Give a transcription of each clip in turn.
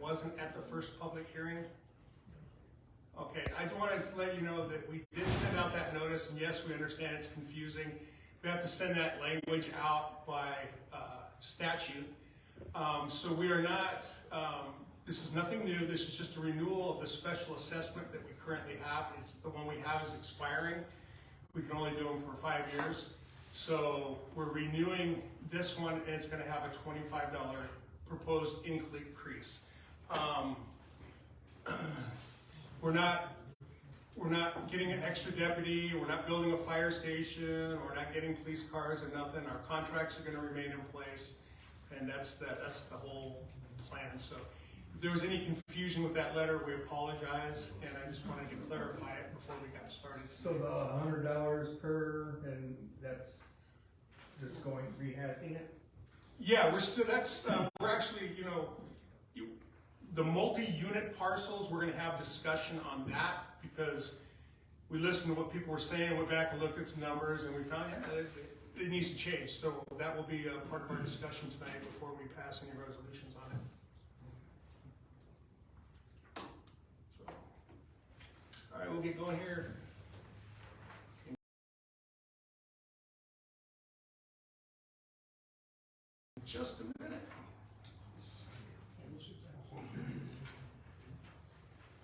wasn't at the first public hearing? Okay, I wanted to let you know that we did send out that notice, and yes, we understand it's confusing. We have to send that language out by statute. So we are not, this is nothing new, this is just a renewal of the special assessment that we currently have. It's the one we have is expiring. We can only do them for 5 years. So we're renewing this one, and it's gonna have a $25 proposed increase. We're not getting an extra deputy, we're not building a fire station, we're not getting police cars or nothing. Our contracts are gonna remain in place, and that's the whole plan. So if there was any confusion with that letter, we apologize, and I just wanted to clarify it before we got started. So the $100 per, and that's just going, rehashing it? Yeah, we're still, we're actually, the multi-unit parcels, we're gonna have discussion on that, because we listened to what people were saying, went back and looked at some numbers, and we found, it needs to change. So that will be a part of our discussion tonight before we pass any resolutions on it. So, all right, we'll get going here. In just a minute.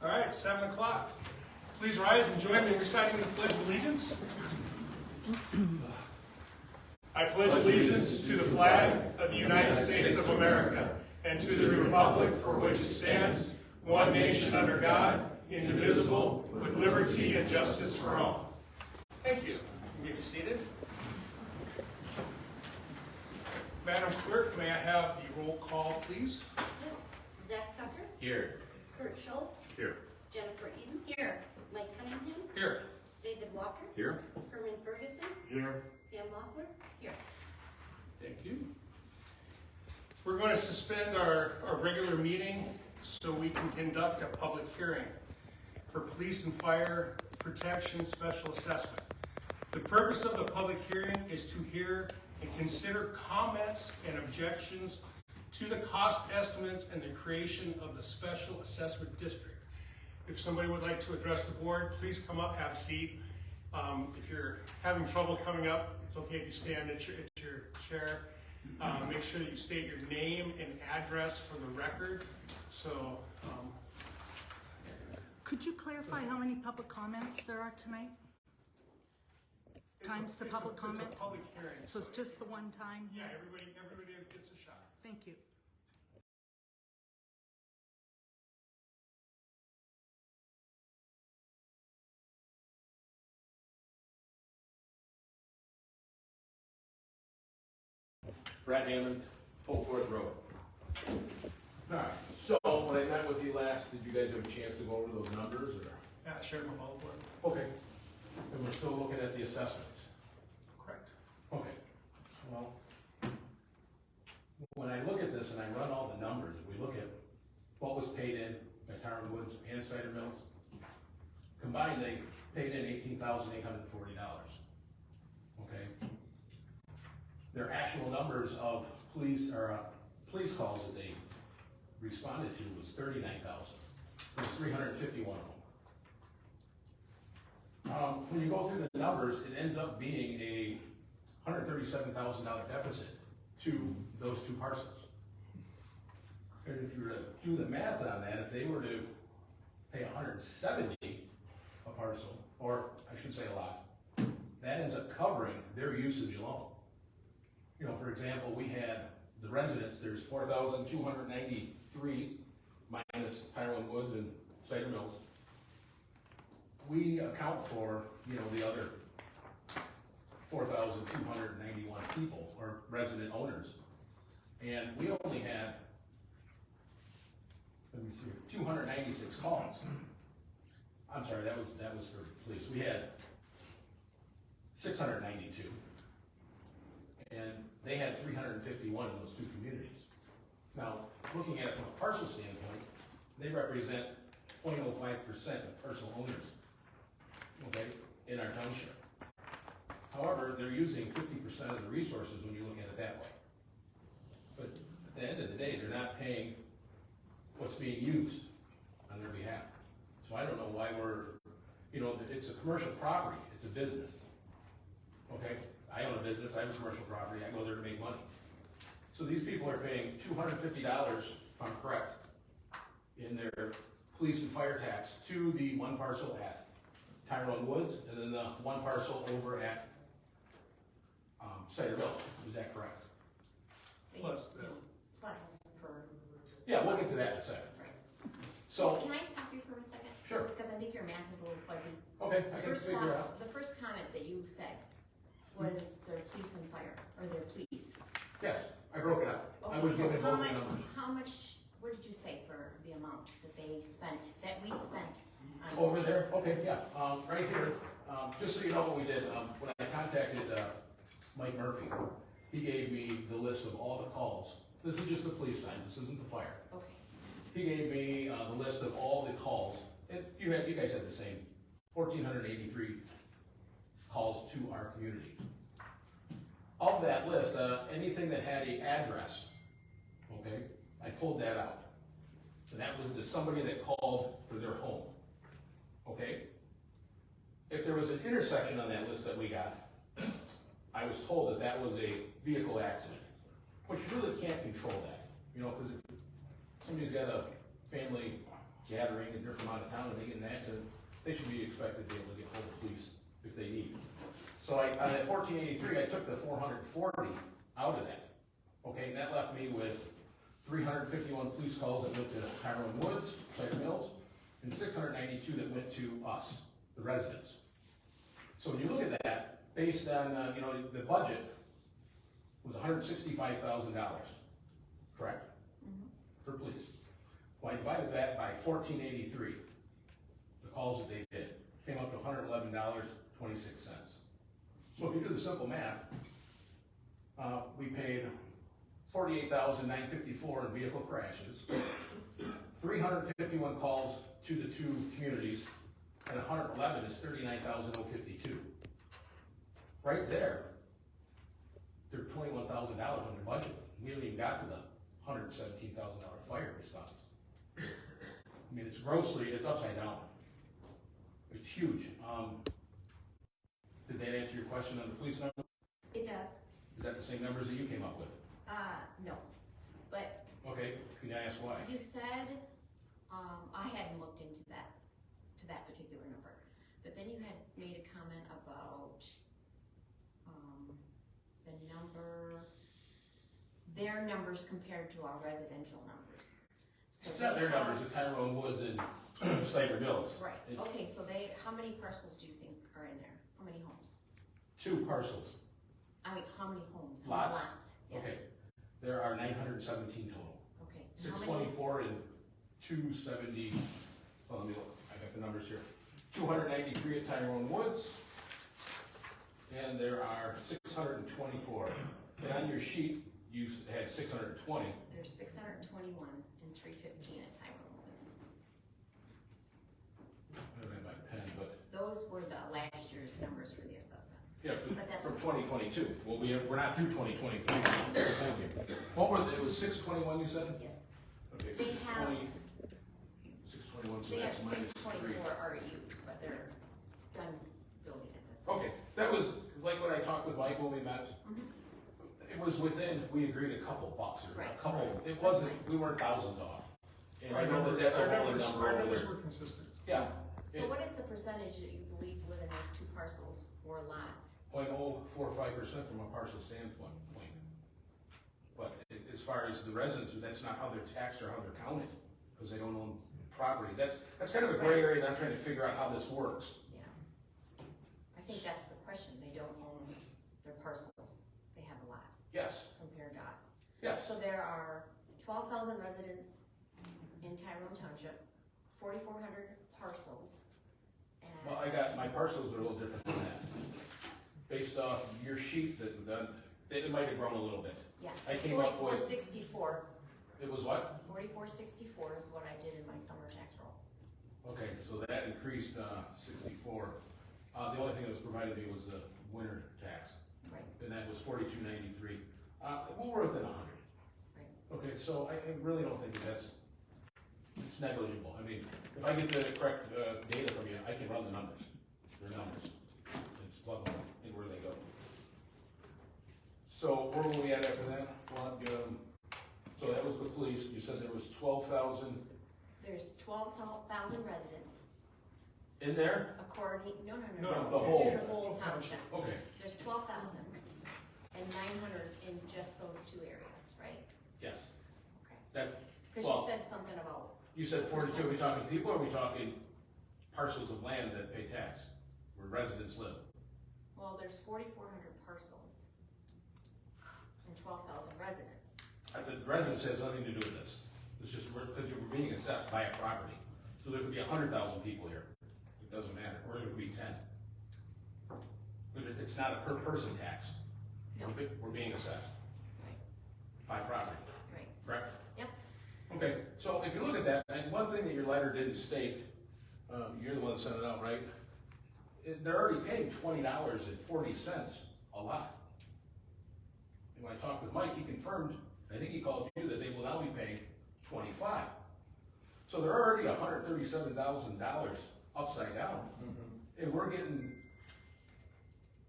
All right, 7 o'clock. Please rise and join me in reciting the Pledge of Allegiance. I pledge allegiance to the flag of the United States of America and to the republic for which it stands, one nation under God, indivisible, with liberty and justice for all. Thank you. You may be seated. Madam Clerk, may I have the roll call, please? Yes. Zach Tucker. Here. Kurt Schultz. Here. Jennifer Eden. Here. Mike Cunningham. Here. David Walker. Here. Herman Ferguson. Here. Pam Loeffler. Here. Thank you. We're going to suspend our regular meeting so we can conduct a public hearing for police and fire protection special assessment. The purpose of the public hearing is to hear and consider comments and objections to the cost estimates and the creation of the special assessment district. If somebody would like to address the board, please come up, have a seat. If you're having trouble coming up, it's okay if you stand at your chair. Make sure that you state your name and address for the record. So, could you clarify how many public comments there are tonight? Times the public comment? It's a public hearing. So it's just the one time? Yeah, everybody gets a shot. Thank you. Brad Hammond, Polkworth Road. Alright, so when I met with you last, did you guys have a chance to go over those numbers, or? Yeah, I shared with all the board. Okay. And we're still looking at the assessments? Correct. Okay. Well, when I look at this and I run all the numbers, we look at what was paid in by Tyrone Woods and Cider Mills. Combined, they paid in $18,840. Okay? Their actual numbers of police calls that they responded to was 39,000. There's 351 of them. When you go through the numbers, it ends up being a $137,000 deficit to those two parcels. And if you were to do the math on that, if they were to pay $170 a parcel, or I should say a lot, that ends up covering their usage alone. You know, for example, we had the residents, there's 4,293 minus Tyrone Woods and Cider Mills. We account for, the other 4,291 people or resident owners. And we only had, 296 calls. I'm sorry, that was for police. We had 692. And they had 351 in those two communities. Now, looking at it from a parcel standpoint, they represent 0.05% of parcel owners, okay, in our township. However, they're using 50% of the resources when you look at it that way. But at the end of the day, they're not paying what's being used on their behalf. So I don't know why we're, you know, it's a commercial property, it's a business. Okay, I own a business, I have a commercial property, I go there to make money. So these people are paying $250, if I'm correct, in their police and fire tax to the one parcel at Tyrone Woods, and then the one parcel over at Cider Mill. Is that correct? Plus the- Plus for, Yeah, we'll get to that in a second. right. So, Can I stop you for a second? sure, Because I think your math is a little fuzzy. okay, I can figure it out. The first comment that you said was their police and fire, or their police. Yes, I broke it up. I Okay, was so given how both the much, numbers. how much, what did you say for the amount that they spent, that we spent on? Over police? there, okay, yeah, right here, just so you know what we did, when I contacted, Mike Murphy, he gave me the list of all the calls. This is just the police side, this isn't the fire. Okay, He gave me, the list of all the calls, and you guys had the same, 1,483 calls to our community. Of that list, anything that had an address, okay, I pulled that out. And that was to somebody that called for their home, okay? If there was an intersection on that list that we got, I was told that that was a vehicle accident, which you really can't control that, you know, because if somebody's got a family gathering and they're from out of town and they get in an accident, they should be expected to be able to get hold of police if they need. So on that 1483, I took the 440 out of that, okay, and that left me with 351 police calls that went to Tyrone Woods, Cider Mills, and 692 that went to us, the residents. So when you look at that, based on, you know, the budget was $165,000, correct? For police. Well, I divided that by 1483, the calls that they did, came up to $111.26. So if you do the simple math, we paid $48,954 in vehicle crashes, 351 calls to the two communities, and 111 is $39,052. Right there, they're $21,000 on their budget. We haven't even got to the $117,000 fire response. I mean, it's upside down. It's huge. Did that answer your question on the police number? it does, Is that the same numbers that you came up with? no, but Okay, can I ask why? you said, I hadn't looked into that, to that particular number, but then you had made a comment about, the number, their numbers compared to our residential numbers. So It's not they their have- numbers, it's Tyrone Woods and Cider Mills. Right, It's okay, so how many parcels do you think are in there? How many homes? 2 parcels. I mean, how many homes? How many Lots? Yes. Okay, there are 917 total. Okay. And how many- 624 and 270, well, let me look, I got the numbers here. 293 at Tyrone Woods, and there are 624. And on your sheet, you had 620. There's 621 and 315 at Tyrone Woods. I don't have my pen, but, Those were the last year's numbers for the assessment. yeah, But that's- from 2022. Well, we're not through 2023. Thank you. What were, it was 621 you said? Yes. Okay, They 620, 621, so They have that's minus 3. 624 RUs, but they're done building at this point. Okay, that was, like when I talked with Mike when we met, it was within, we agreed a couple bucks or a Right. couple, it That's wasn't, fine. we weren't thousands off. And I Our know that numbers- that's a our rolling numbers- number Our over numbers there. were consistent. Yeah, So what is the percentage that you believe live in those 2 parcels or lots? 0.045% from a parcel standpoint. But as far as the residents, that's not how they're taxed or how they're counted, because they don't own property. That's kind of a gray area, and I'm trying to figure out how this works. Yeah. I think that's the question. They don't own their parcels. They have a lot Yes, compared to us. yes, So there are 12,000 residents in Tyrone Township, 4,400 parcels. And well, I got, my parcels are a little different than that. Based off your sheet it might have grown a little bit. Yeah, I it's came up with- 4464. It was what? 4464 is what I did in my summer tax roll. Okay, so that increased, 64. The only thing that was provided me was the winter tax, Right, and that was 4293. Well, we're within 100. right. Okay, so I really don't think that's it's negligible. I mean, if I get the correct, data from you, I can run the numbers. They're numbers. Just plug them in where they go. So where were we at after that? So that was the police. You said there was 12,000 There's 12,000 residents, in there? according, no, No, the whole. The whole township. Okay, There's 12,000 and 900 in just those two areas, right? yes. Okay. That, Cause Well- you said something about, you said 42, are we talking people or are we talking parcels of land that pay tax, where residents live? well, there's 4,400 parcels and 12,000 residents. The residence has nothing to do with this. It's just because you're being assessed by a property. So there could be 100,000 people here. It doesn't matter, or it could be 10. Because it's not a per person tax. No. We're being assessed Right, by property, right. correct? Yep. Okay, so if you look at that, and one thing that your letter didn't state, you're the one that sent it out, right? They're already paying $20.40 a lot. And when I talked with Mike, he confirmed, I think he called you, that they will now be paying $25. So they're already $137,000 upside down. And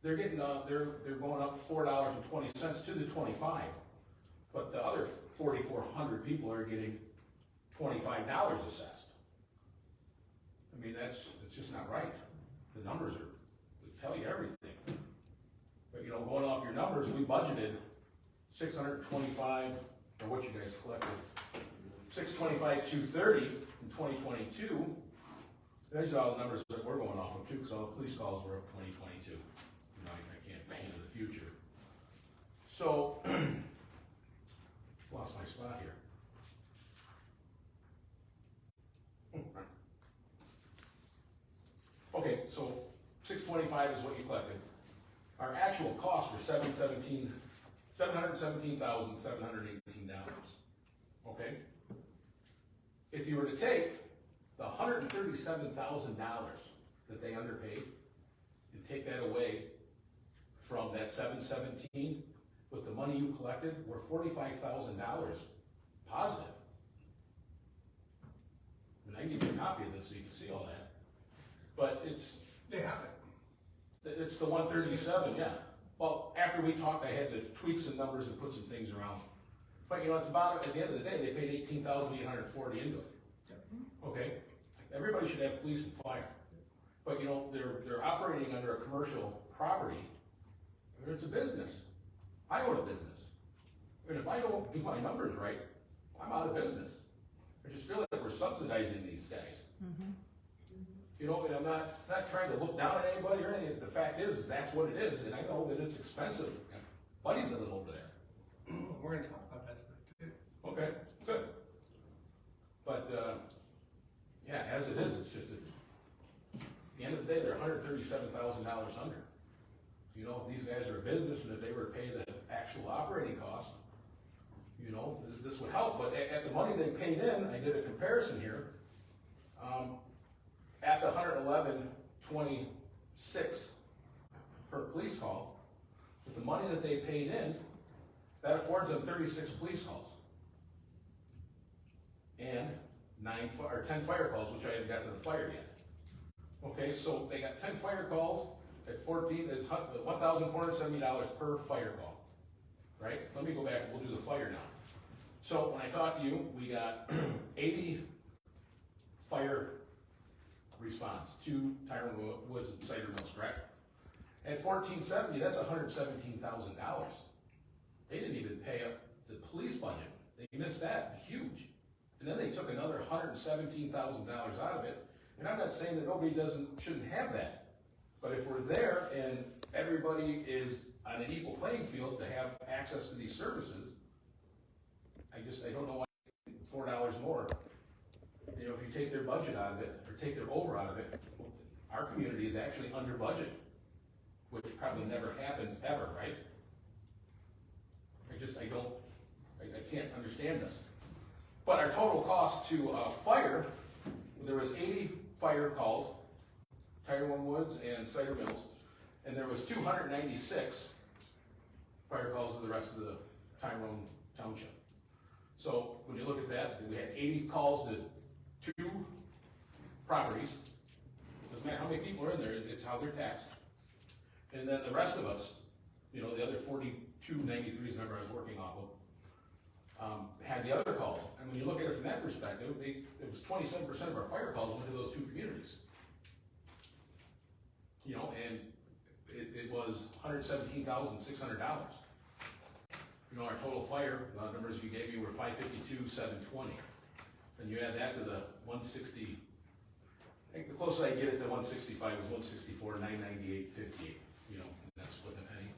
they're going up $4.20 to the 25. But the other 4,400 people are getting $25 assessed. I mean, it's just not right. The numbers they tell you everything. But going off your numbers, we budgeted 625, or what you guys collected, 625, 230 in 2022. Those are all the numbers that we're going off of too, because all the police calls were up 2022. I can't see into the future. So, lost my spot here. Okay, so 625 is what you collected. Our actual costs were $717,718. Okay? If you were to take the $137,000 that they underpaid and take that away from that 717, with the money you collected, we're $45,000 positive. And I can give you a copy of this so you can see all that. But They have it. it's the 137, yeah. Well, after we talked, I had to tweak some numbers and put some things around. But at the end of the day, they paid $18,840 into it. Okay? Everybody should have police and fire. But they're operating under a commercial property. It's a business. I own a business. And if I don't do my numbers right, I'm out of business. I just feel like we're subsidizing these guys. And I'm not trying to look down at anybody or anything. The fact is that's what it is, and I know that it's expensive. Buddies that live over there. We're gonna talk about that tonight too. Okay, good. But, yeah, as it is, at the end of the day, they're $137,000 under. These guys are a business, and if they were to pay the actual operating costs, this would help. But at the money they paid in, I did a comparison here. At the $111.26 per police call, with the money that they paid in, that affords them 36 police calls. And 10 fire calls, which I haven't got to the fire yet. Okay, so they got 10 fire calls at 14, it's $1,470 per fire call. Right? Let me go back, we'll do the fire now. So when I talked to you, we got 80 fire response to Tyrone Woods and Cider Mills, correct? At 1470, that's $117,000. They didn't even pay up the police budget. They missed that, huge. And then they took another $117,000 out of it. And I'm not saying that nobody shouldn't have that. But if we're there and everybody is on an equal playing field to have access to these services, I don't know why $4 more. If you take their budget out of it, or take their over out of it, our community is actually under budget, which probably never happens ever, right? I can't understand this. But our total cost to fire, there was 80 fire calls, Tyrone Woods and Cider Mills, and there was 296 fire calls to the rest of the Tyrone Township. So when you look at that, we had 80 calls to 2 properties. Doesn't matter how many people are in there, it's how they're taxed. And then the rest of us, you know, the other 4293s, remember I was working off of, had the other calls. And when you look at it from that perspective, it was 27% of our fire calls went to those 2 communities. You know, and it was $117,600. You know, our total fire numbers you gave me were 552,720. And you add that to the 160, I think the closest I get it to 165 was 164,998.58. You know, that's split a penny.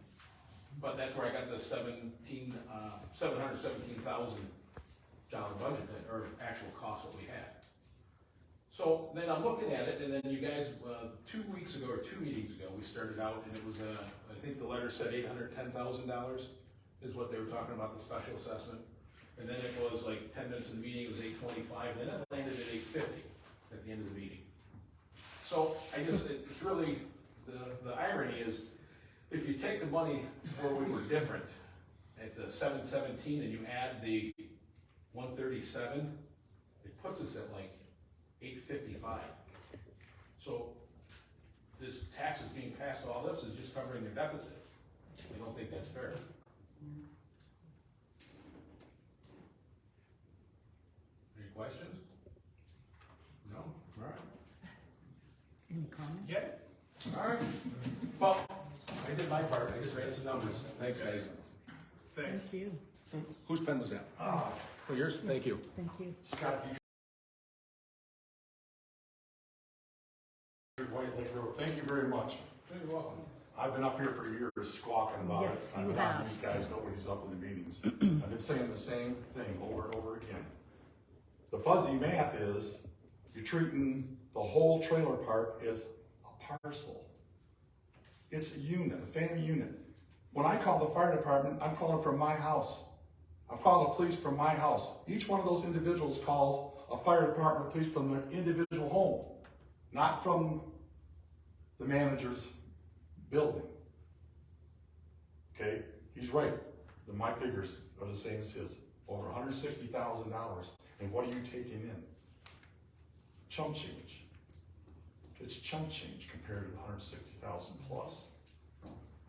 But that's where I got the $717,000 budget that, or actual cost that we had. So then I'm looking at it, and then you guys, 2 weeks ago or 2 meetings ago, we started out, and it was, I think the letter said $810,000 is what they were talking about, the special assessment. And then it was like 10 minutes in the meeting, it was 825, then it landed at 850 at the end of the meeting. So I just, it's really, the irony is, if you take the money where we were different at the 717 and you add the 137, it puts us at like 855. So this taxes being passed, all this is just covering their deficit. I don't think that's fair. Any questions? No? All right. Any comments? Yeah. All right. Well, I did my part. I just ran some numbers. Thanks, guys. Thanks. Thank you. Whose pen was that? Oh, yours? Thank you. Thank you. Scott, White Lake Road, thank you very much. You're welcome. I've been up here for years squawking about it. Yes, I've you been on have. these guys, nobody's up in the meetings. I've been saying the same thing over and over again. The fuzzy math is, you're treating the whole trailer park as a parcel. It's a unit, a family unit. When I call the fire department, I'm calling from my house. I'm calling the police from my house. Each one of those individuals calls a fire department or police from their individual home, not from the manager's building. Okay, he's right. My figures are the same as his. Over $160,000. And what are you taking in? Chump change. It's chump change compared to the $160,000 plus.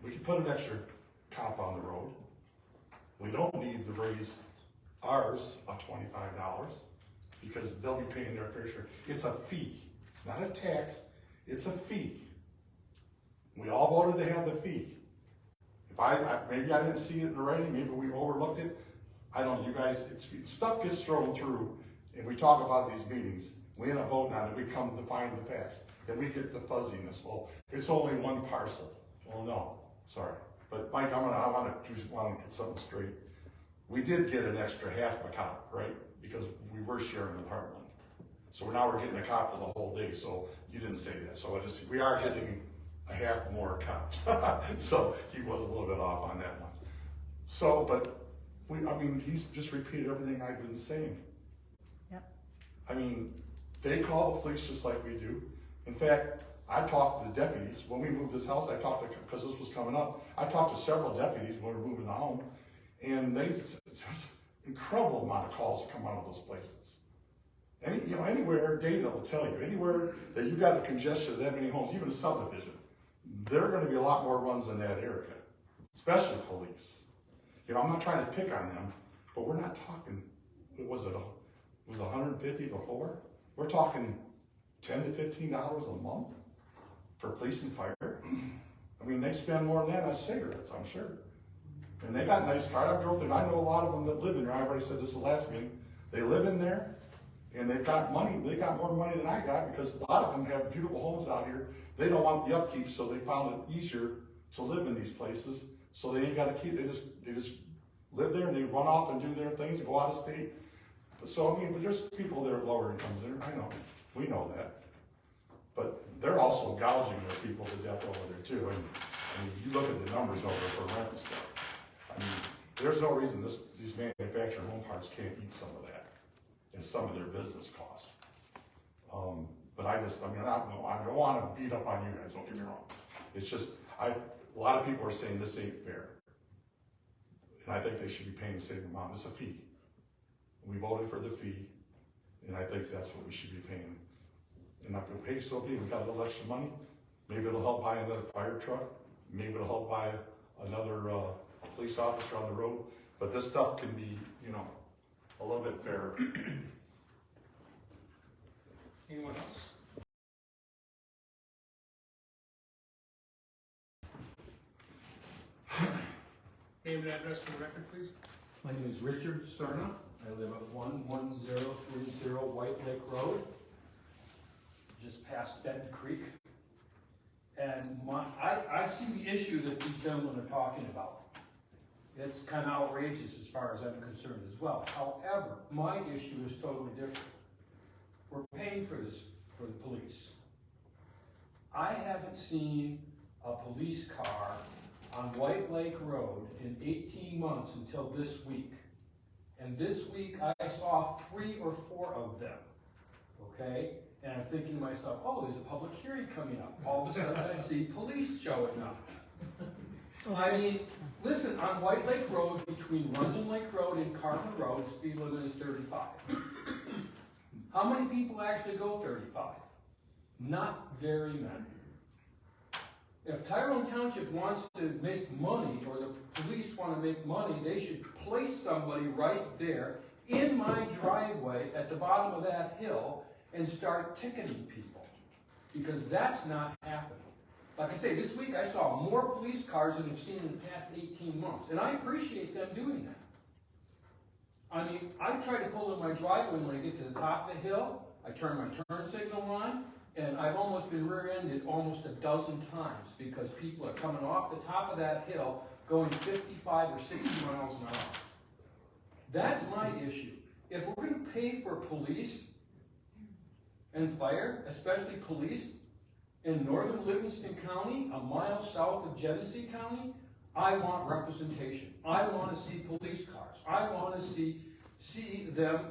We can put an extra cop on the road. We don't need to raise ours by $25 because they'll be paying their fair share. It's a fee. It's not a tax. It's a fee. We all voted to have the fee. If maybe I didn't see it in the writing, maybe we overlooked it. I don't know, you guys, stuff gets thrown through, and we talk about these meetings. We end up voting on it, we come to find the facts, and we get the fuzziness. Well, it's only one parcel. Well, no, sorry. But Mike, I want to get something straight. We did get an extra half a cop, right? Because we were sharing with Heartland. So now we're getting a cop for the whole day, so you didn't say that. So we are getting a half more cop. So he was a little bit off on that one. So, but he's just repeated everything I've been saying. Yep. I mean, they call the police just like we do. In fact, I talked to the deputies. When we moved this house, because this was coming up, I talked to several deputies when we were moving the home, and there's an incredible amount of calls that come out of those places. Anywhere, data will tell you, anywhere that you got a congestion of that many homes, even a subdivision, there are going to be a lot more runs in that area, especially police. I'm not trying to pick on them, but we're not talking, it was 150 before? We're talking $10 to $15 a month for police and fire. They spend more than that on cigarettes, I'm sure. And they got nice cars. I drove there, I know a lot of them that live in there. I've already said this the last meeting. They live in there, and they've got money. They got more money than I got because a lot of them have beautiful homes out here. They don't want the upkeep, so they found it easier to live in these places. So they ain't got to keep. They just live there and they run off and do their things and go out of state. So there's people that are lower incomes there. I know, we know that, but they're also gouging their people to death over there too. And you look at the numbers over for rent and stuff. There's no reason these manufactured home parks can't eat some of that as some of their business costs. But I don't want to beat up on you guys. Don't get me wrong. It's just a lot of people are saying this ain't fair, and I think they should be paying the same amount. It's a fee. We voted for the fee, And I think that's what we should be paying. And if we pay, so be it. We got a little extra money. Maybe it'll help buy another fire truck. Maybe it'll help buy another police officer on the road. But this stuff can be, you know, a little bit fairer. Anyone else? Name and address for the record, please. My name is Richard Cerna. I live at 11030 White Lake Road, just past Benton Creek. And I see the issue that these gentlemen are talking about. It's kind of outrageous as far as I'm concerned as well. However, my issue is totally different. We're paying for this for the police. I haven't seen a police car on White Lake Road in 18 months until this week. And this week I saw 3 or 4 of them, okay? And I'm thinking to myself, oh, there's a public hearing coming up. All of a sudden I see police showing up. I mean, listen, on White Lake Road, between Runyon Lake Road and Carver Road, the speed limit is 35. How many people actually go 35? Not very many. If Tyrone Township wants to make money, or the police want to make money, they should place somebody right there in my driveway at the bottom of that hill and start ticketing people. Because that's not happening. Like I say, this week I saw more police cars than I've seen in the past 18 months. And I appreciate them doing that. I mean, I try to pull in my driveway when I get to the top of the hill. I turn my turn signal on. And I've almost been rear-ended almost a dozen times because people are coming off the top of that hill going 55 or 60 miles an hour. That's my issue. If we're going to pay for police and fire, especially police, in northern Livingston County, a mile south of Genesee County, I want representation. I want to see police cars. I want to see them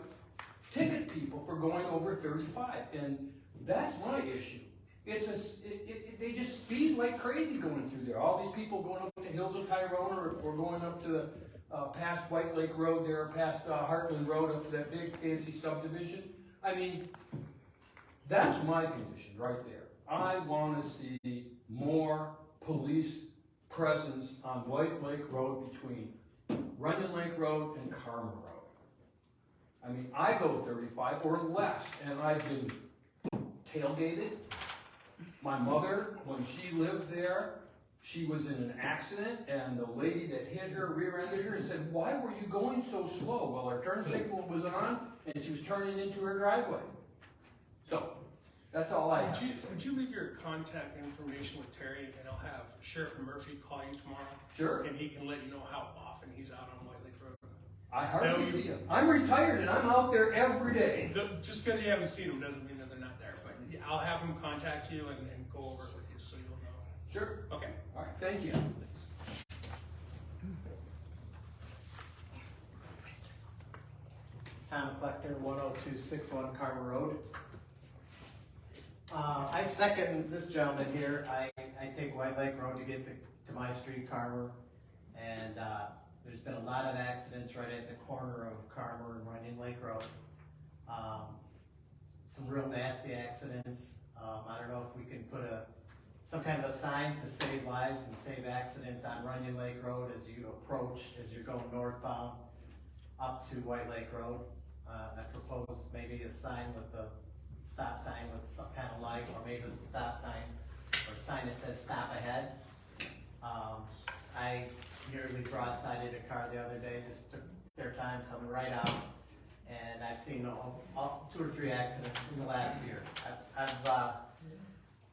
ticket people for going over 35. And that's my issue. They just speed like crazy going through there. All these people going up the hills of Tyrone or going up to the past White Lake Road there, past Heartland Road up to that big fancy subdivision. I mean, that's my condition right there. I want to see more police presence on White Lake Road between Runyon Lake Road and Carmer Road. I mean, I go 35 or less, and I've been tailgated. My mother, when she lived there, she was in an accident, and the lady that hit her rear-ended her and said, "Why were you going so slow?" Well, her turn signal was on, and she was turning into her driveway. So, that's all I have to say. Would you leave your contact information with Terry, and I'll have Sheriff Murphy call you tomorrow? Sure. And he can let you know how often he's out on White Lake Road. I hardly see him. I'm retired, and I'm out there every day. Just because you haven't seen them doesn't mean that they're not there, but I'll have him contact you and go over it with you so you'll know. Sure. Okay. All right, thank you. Thanks. Tom Kleckner, 10261 Carmer Road. I second this gentleman here. I take White Lake Road to get to my street, Carmer, and there's been a lot of accidents right at the corner of Carmer and Runyon Lake Road. Some real nasty accidents. I don't know if we can put some kind of a sign to save lives and save accidents on Runyon Lake Road as you approach, as you're going northbound up to White Lake Road. I propose maybe a sign with the stop sign with some kind of light, or maybe a stop sign or a sign that says stop ahead. I nearly broadsided a car the other day, just took their time coming right out, and I've seen 2 or 3 accidents in the last year.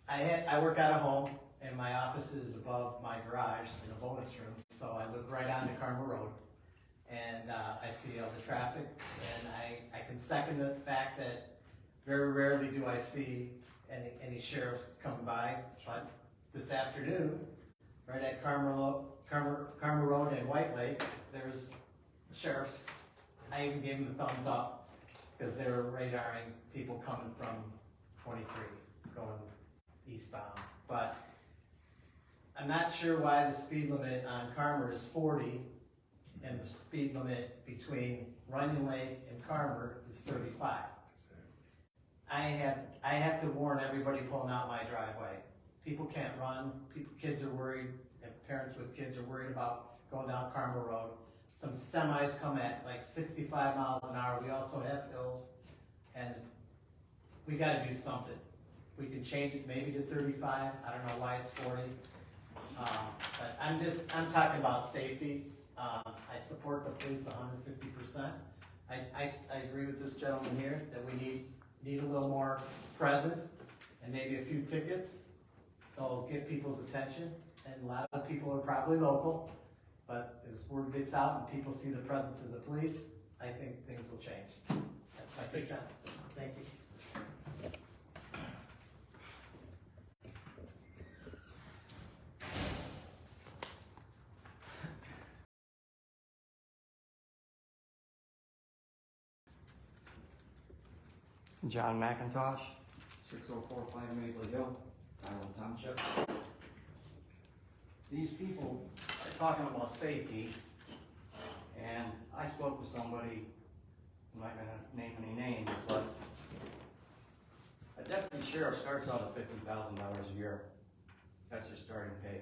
I work out of home, and my office is above my garage in a bonus room, so I look right onto Carmer Road, and I see all the traffic, and I can second the fact that very rarely do I see any sheriffs coming by, but this afternoon, right at Carmer Road and White Lake, there's sheriffs. I even gave them the thumbs up because they were radaring people coming from 23 going eastbound. But I'm not sure why the speed limit on Carmer is 40 and the speed limit between Runyon Lake and Carmer is 35. I have to warn everybody pulling out my driveway. People can't run, kids are worried, and parents with kids are worried about going down Carmel Road. Some semis come at like 65 miles an hour. We also have hills, and we gotta do something. We can change it maybe to 35, I don't know why it's 40. But I'm talking about safety. I support the police 150%. I agree with this gentleman here that we need a little more presence and maybe a few tickets. It'll get people's attention, and a lot of people are probably local, but as word gets out and people see the presence of the police, I think things will change. That's my 2 cents. Thank you. John McIntosh, 6045 Maple Hill, Tyrone Township. These people are talking about safety, and I spoke with somebody, I'm not gonna name any names, but a deputy sheriff starts out at $50,000 a year. That's their starting pay.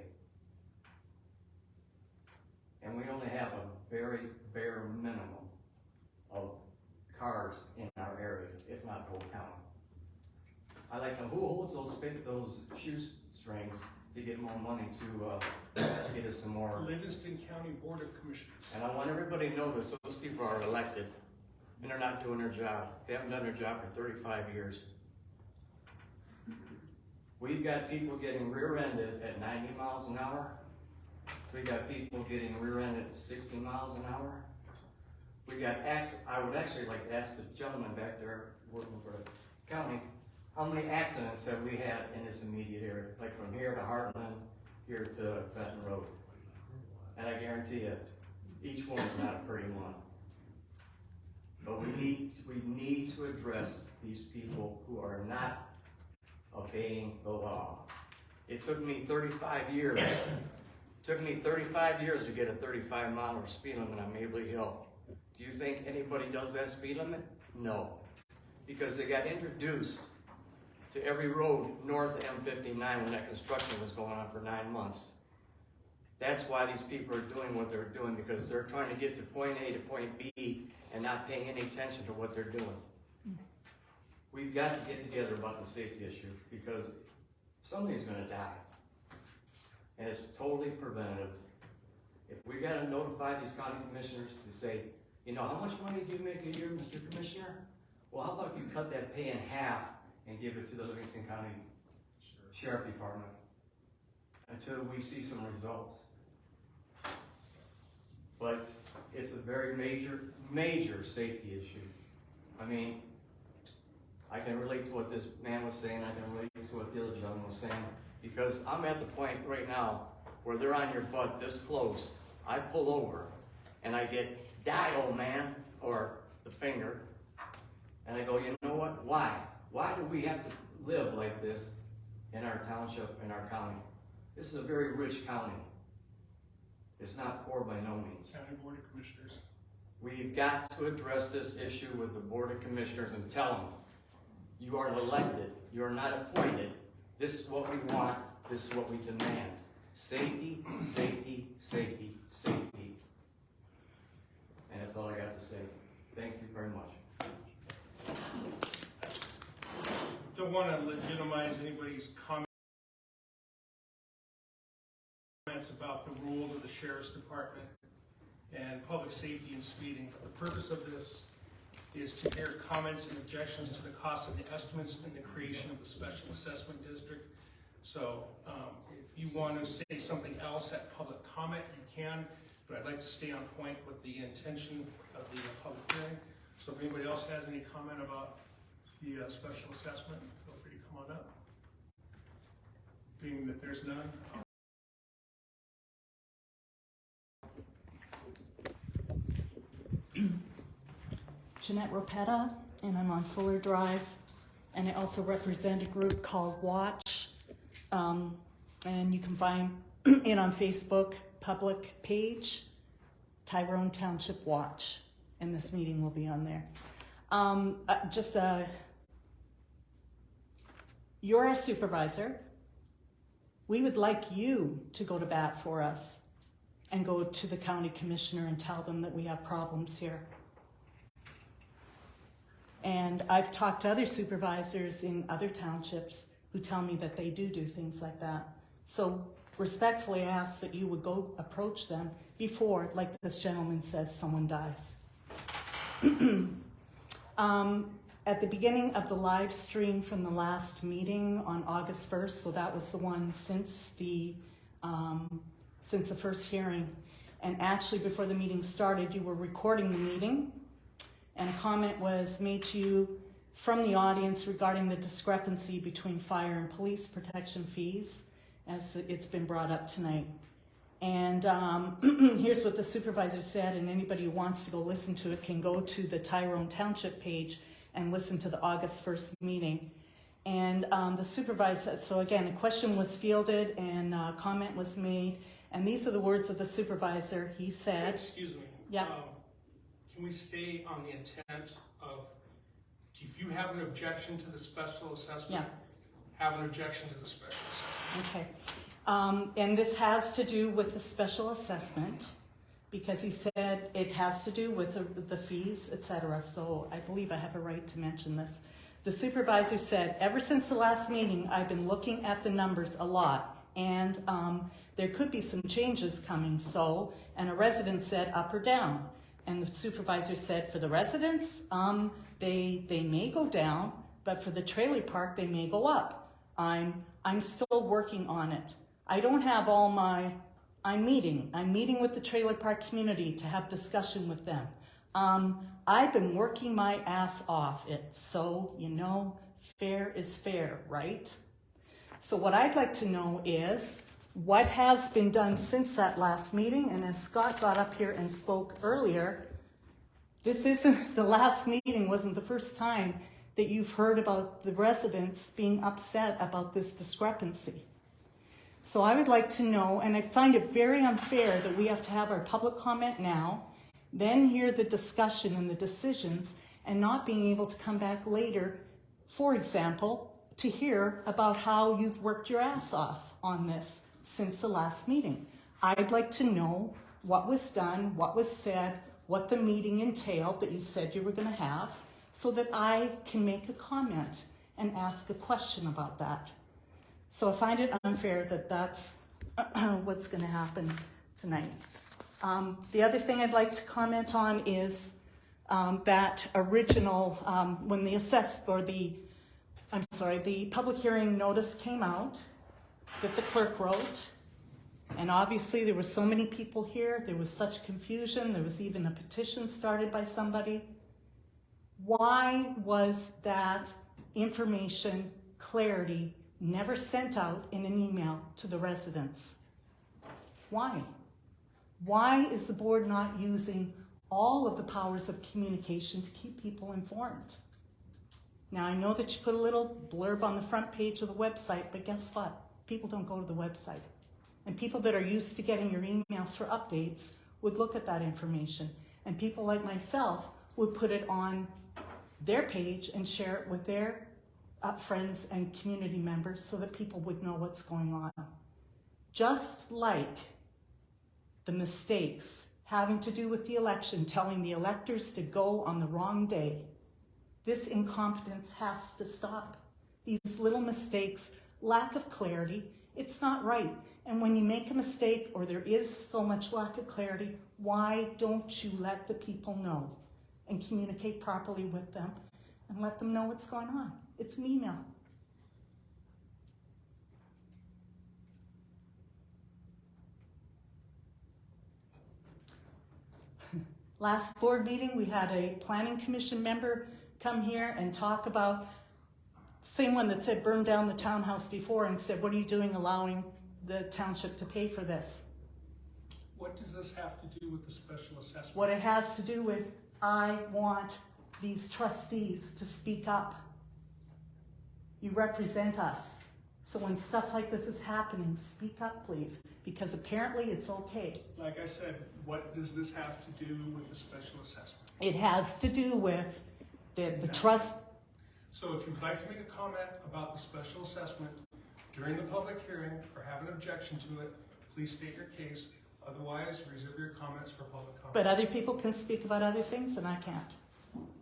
And we only have a very bare minimum of cars in our area, if not the whole county. I like to know who holds those shoestrings to get more money to get us some more. Livingston County Board of Commissioners. And I want everybody to know this, those people are elected, and they're not doing their job. They haven't done their job for 35 years. We've got people getting rear-ended at 90 miles an hour. We got people getting rear-ended at 60 miles an hour. We got I would actually like to ask the gentleman back there working for the county, how many accidents have we had in this immediate area? Like from here to Heartland, here to Benton Road. And I guarantee you, each one is not a pretty one. But we need to address these people who are not obeying the law. It took me 35 years. To get a 35-mile speed limit on Mabley Hill. Do you think anybody does that speed limit? No. Because they got introduced to every road north of M59 when that construction was going on for 9 months. That's why these people are doing what they're doing, because they're trying to get to point A to point B and not paying any attention to what they're doing. We've got to get together about the safety issue, because somebody's gonna die. And it's totally preventative. If we gotta notify these county commissioners to say, you know, how much money do you make a year, Mr. Commissioner? Well, how about you cut that pay in half and give it to the Livingston County Sheriff Department until we see some results. But it's a very major safety issue. I mean, I can relate to what this man was saying, I can relate to what the other gentleman was saying, because I'm at the point right now where they're on your butt this close. I pull over and I get, die, old man, or the finger, and I go, you know what, why? Why do we have to live like this in our township, in our county? This is a very rich county. It's not poor by no means. County Board of Commissioners. We've got to address this issue with the Board of Commissioners and tell them, you are elected, you are not appointed. This is what we want, this is what we demand. Safety, safety, safety, safety. And that's all I got to say. Thank you very much. Don't want to legitimize anybody's comments about the rule of the Sheriff's Department and public safety and speeding. But the purpose of this is to hear comments and objections to the cost of the estimates and the creation of the Special Assessment District. So if you want to say something else at public comment, you can, but I'd like to stay on point with the intention of the public hearing. So if anybody else has any comment about the special assessment, feel free to come on up. Being that there's none. Jeanette Ropetta, and I'm on Fuller Drive, and I also represent a group called Watch, and you can find it on Facebook, public page, Tyrone Township Watch, and this meeting will be on there. Just a You're our supervisor. We would like you to go to bat for us and go to the county commissioner and tell them that we have problems here. And I've talked to other supervisors in other townships who tell me that they do things like that. So respectfully ask that you would go approach them before, like this gentleman says, someone dies. At the beginning of the live stream from the last meeting on August 1st, so that was the one since the first hearing, and actually before the meeting started, you were recording the meeting, and a comment was made to you from the audience regarding the discrepancy between fire and police protection fees, as it's been brought up tonight. And here's what the supervisor said, and anybody who wants to go listen to it can go to the Tyrone Township page and listen to the August 1st meeting. And the supervisor said, so again, a question was fielded and a comment was made, and these are the words of the supervisor. He said, excuse me. Yeah. Can we stay on the intent of, if you have an objection to the special assessment, have an objection to the special assessment. Okay. And this has to do with the special assessment, because he said it has to do with the fees, etc. So I believe I have a right to mention this. The supervisor said, ever since the last meeting, I've been looking at the numbers a lot, and there could be some changes coming, so, and a resident said up or down. And the supervisor said, for the residents, they may go down, but for the trailer park, they may go up. I'm still working on it. I don't have all my, I'm meeting with the trailer park community to have discussion with them. I've been working my ass off it, so, you know, fair is fair, right? So what I'd like to know is what has been done since that last meeting, and as Scott got up here and spoke earlier, this isn't, the last meeting wasn't the first time that you've heard about the residents being upset about this discrepancy. So I would like to know, and I find it very unfair that we have to have our public comment now, then hear the discussion and the decisions, and not being able to come back later, for example, to hear about how you've worked your ass off on this since the last meeting. I'd like to know what was done, what was said, what the meeting entailed that you said you were going to have, so that I can make a comment and ask a question about that. So I find it unfair that that's what's going to happen tonight. The other thing I'd like to comment on is that original, when the the public hearing notice came out that the clerk wrote, and obviously there were so many people here, there was such confusion, there was even a petition started by somebody. Why was that information, clarity, never sent out in an email to the residents? Why? Why is the board not using all of the powers of communication to keep people informed? Now, I know that you put a little blurb on the front page of the website, but guess what? People don't go to the website. And people that are used to getting your emails for updates would look at that information. And people like myself would put it on their page and share it with their friends and community members so that people would know what's going on. Just like the mistakes having to do with the election, telling the electors to go on the wrong day. This incompetence has to stop. These little mistakes, lack of clarity, it's not right. And when you make a mistake or there is so much lack of clarity, why don't you let the people know and communicate properly with them and let them know what's going on? It's an email. Last board meeting, we had a planning commission member come here and talk about, same one that said burn down the townhouse before, and said, what are you doing allowing the township to pay for this? What does this have to do with the special assessment? What it has to do with, I want these trustees to speak up. You represent us. So when stuff like this is happening, speak up, please, because apparently it's okay. Like I said, what does this have to do with the special assessment? It has to do with the trust. So if you'd like to make a comment about the special assessment during the public hearing or have an objection to it, please state your case. Otherwise, reserve your comments for public comment. But other people can speak about other things and I can't.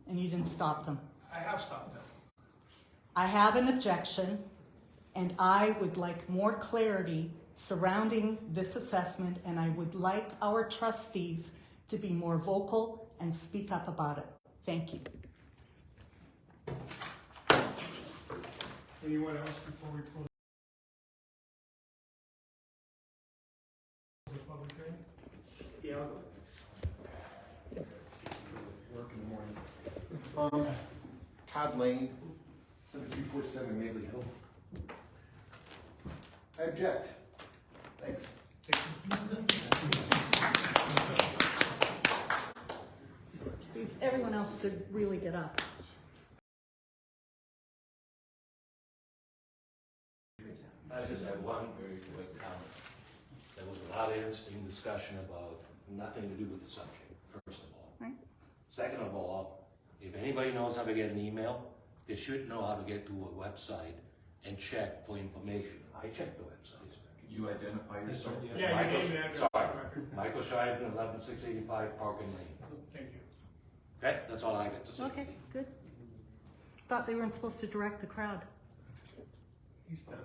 And you didn't stop them. I have stopped them. I have an objection and I would like more clarity surrounding this assessment, and I would like our trustees to be more vocal and speak up about it. Thank you. Anyone else before we close the public hearing? Yeah, I'll go next. Work in the morning. Todd Lane, 7247 Mabley Hill. I object. Thanks. Please, everyone else should really get up. I just have one very quick comment. There was a lot of interesting discussion about nothing to do with the subject, first of all. Right. Second of all, if anybody knows how to get an email, they should know how to get to a website and check for information. I check the website. You identify yourself? Yeah, your name and address. Sorry, Michael Shiven, 11685 Parkin Lane. Thank you. Okay, that's all I got to say. Okay, good. Thought they weren't supposed to direct the crowd. He's done.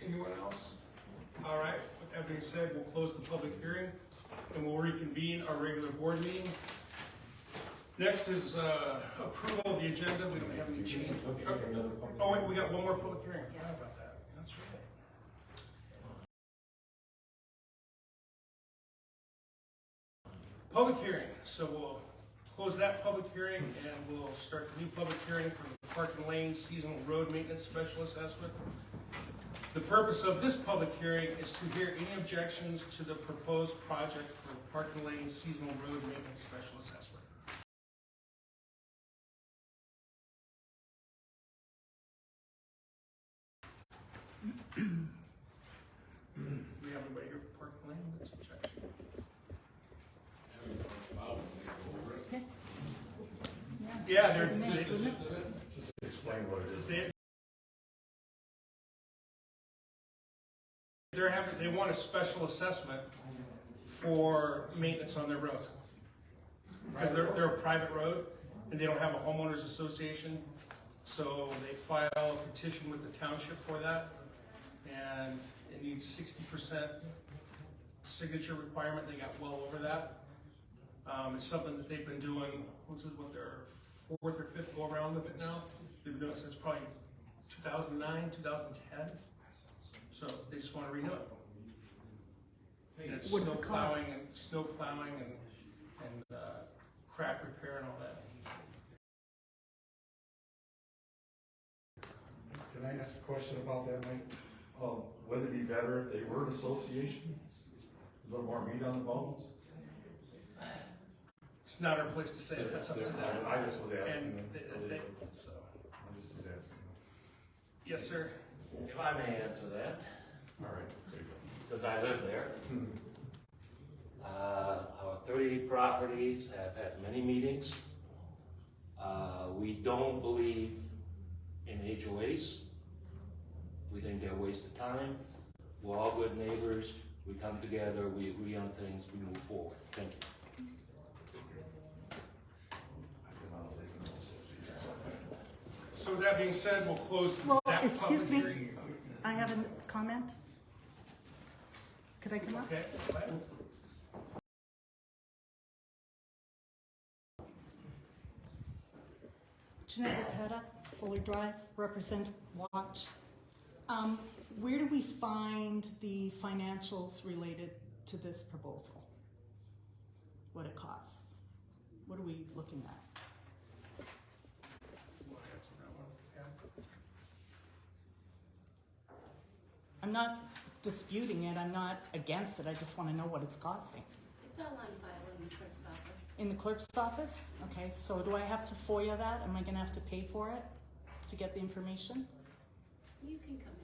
Anyone else? All right, with that being said, we'll close the public hearing and we'll reconvene our regular board meeting. Next is approval of the agenda. We don't have any change. Oh, wait, we got one more public hearing. I forgot about that. That's right. Public hearing. So we'll close that public hearing and we'll start the new public hearing for the Parkin Lane Seasonal Road Maintenance Special Assessment. The purpose of this public hearing is to hear any objections to the proposed project for Parkin Lane Seasonal Road Maintenance Special Assessment. We have anybody here for Parkin Lane that's objection? Yeah, Nice, isn't it? Just explain what it is. They want a special assessment for maintenance on their road. Because they're a private road and they don't have a homeowners association. So they file a petition with the township for that. And it needs 60% signature requirement. They got well over that. It's something that they've been doing, this is what their fourth or fifth go around with it now. They've been doing it since probably 2009, 2010. So they just want to renew it. And it's What does snow it plowing cost? and crack repair and all that. Can I ask a question about that, Mike? Would it be better if they were an association? A little more meat on the bones? It's not our place to say it, that's up to them. I just was asking. And so, I just was asking. yes, sir. If I may answer that, All right, there you go. since I live there. Our 38 properties have had many meetings. We don't believe in HOAs. We think they're a waste of time. We're all good neighbors. We come together, we agree on things, we move forward. Thank you. So with that being said, we'll close Well, that public excuse me. hearing. I have a comment. Could I come up? Okay, go ahead. Jeanette Rapetta, Fuller Drive, Representative Watch. Where do we find the financials related to this proposal? What it costs? What are we looking at? not disputing it, I'm not against it, I just wanna know what it's costing. It's all on file in the clerk's office. In the clerk's office? Okay, so do I have to FOIA that? Am I gonna have to pay for it to get the information? You can come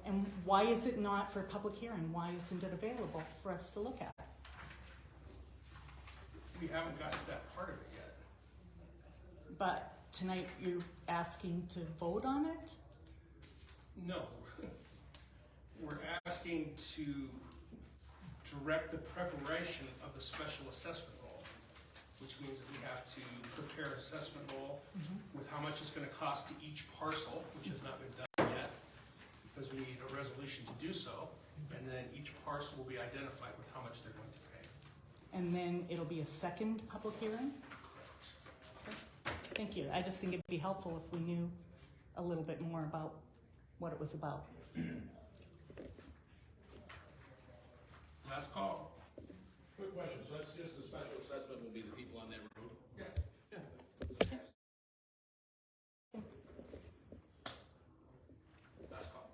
in. And why is it not for a public hearing? Why isn't it available for us to look at? We haven't got to that part of it yet. But tonight you're asking to vote on it? No. We're asking to direct the preparation of the special assessment roll, which means that we have to prepare an assessment roll with how much it's gonna cost to each parcel, which has not been done yet, because we need a resolution to do so, and then each parcel will be identified with how much they're going to pay. And then it'll be a second public hearing? Thank you. I just think it'd be helpful if we knew a little bit more about what it was about. Last call. Quick question, so that's just the special assessment will be the people on that road? Yes. Yeah. Last call.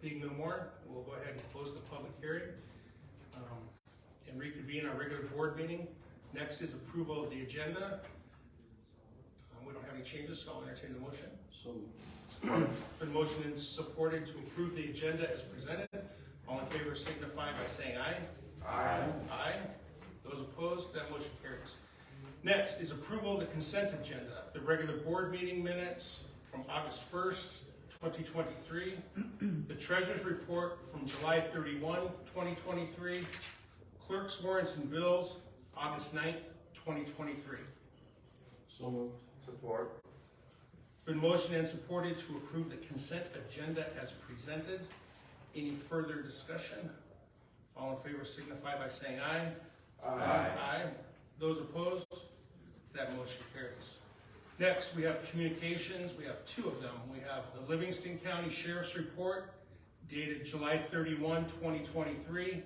Being no more, we'll go ahead and close the public hearing and reconvene our regular board meeting. Next is approval of the agenda. We don't have any changes, so I'll entertain the motion. So, Been motioned and supported to approve the agenda as presented. All in favor signify by saying aye. Aye. Aye. Those opposed, that motion carries. Next is approval of the consent agenda, the regular board meeting minutes from August 1st, 2023, the treasurer's report from July 31, 2023, clerk's warrants and bills, August 9th, 2023. So moved. Support. Been motioned and supported to approve the consent agenda as presented. Any further discussion? All in favor signify by saying aye. Aye. Aye. Those opposed? That motion carries. Next, we have communications. We have two of them. We have the Livingston County Sheriff's Report dated July 31, 2023,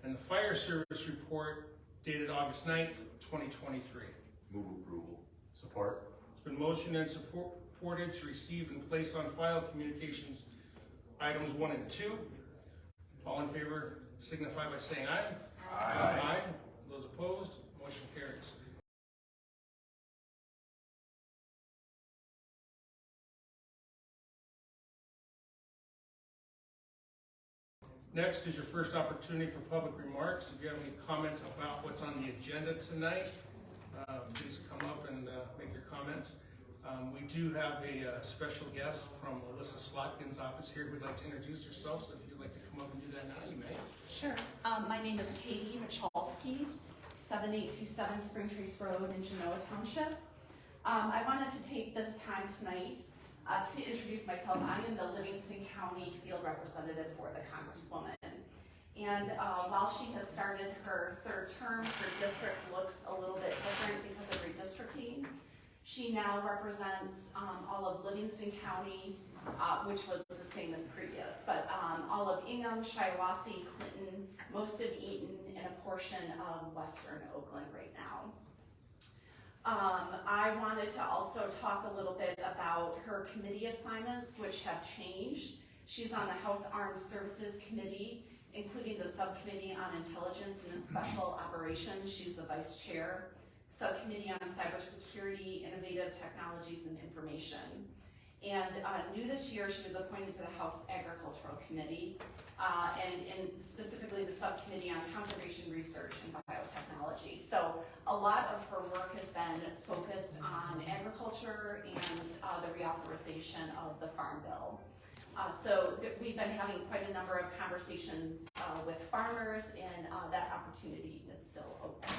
and the Fire Service Report dated August 9th, 2023. Move approval. Support. It's been motioned and supported to receive and place on file communications items 1 and 2. All in favor signify by saying aye. Aye. Aye. Those opposed, motion carries. Next is your first opportunity for public remarks. If you have any comments about what's on the agenda tonight, please come up and make your comments. We do have a special guest from Alyssa Slotkin's office here who'd like to introduce herself, so if you'd like to come up and do that now, you may. Sure. My name is Katie Michalski, 7827 Spring Trees Road in Genoa Township. I wanted to take this time tonight to introduce myself. I am the Livingston County Field Representative for the Congresswoman. And while she has started her third term, her district looks a little bit different because of redistricting. She now represents all of Livingston County, which was the same as previous, but all of Ingham, Shiawassee, Clinton, most of Eaton, and a portion of western Oakland right now. I wanted to also talk a little bit about her committee assignments, which have changed. She's on the House Armed Services Committee, including the Subcommittee on Intelligence and Special Operations. She's the Vice Chair. Subcommittee on Cybersecurity, Innovative Technologies, and Information. And new this year, she was appointed to the House Agricultural Committee, and specifically the Subcommittee on Conservation Research and Biotechnology. So a lot of her work has been focused on agriculture and the reauthorization of the Farm Bill. So we've been having quite a number of conversations with farmers, and that opportunity is still open.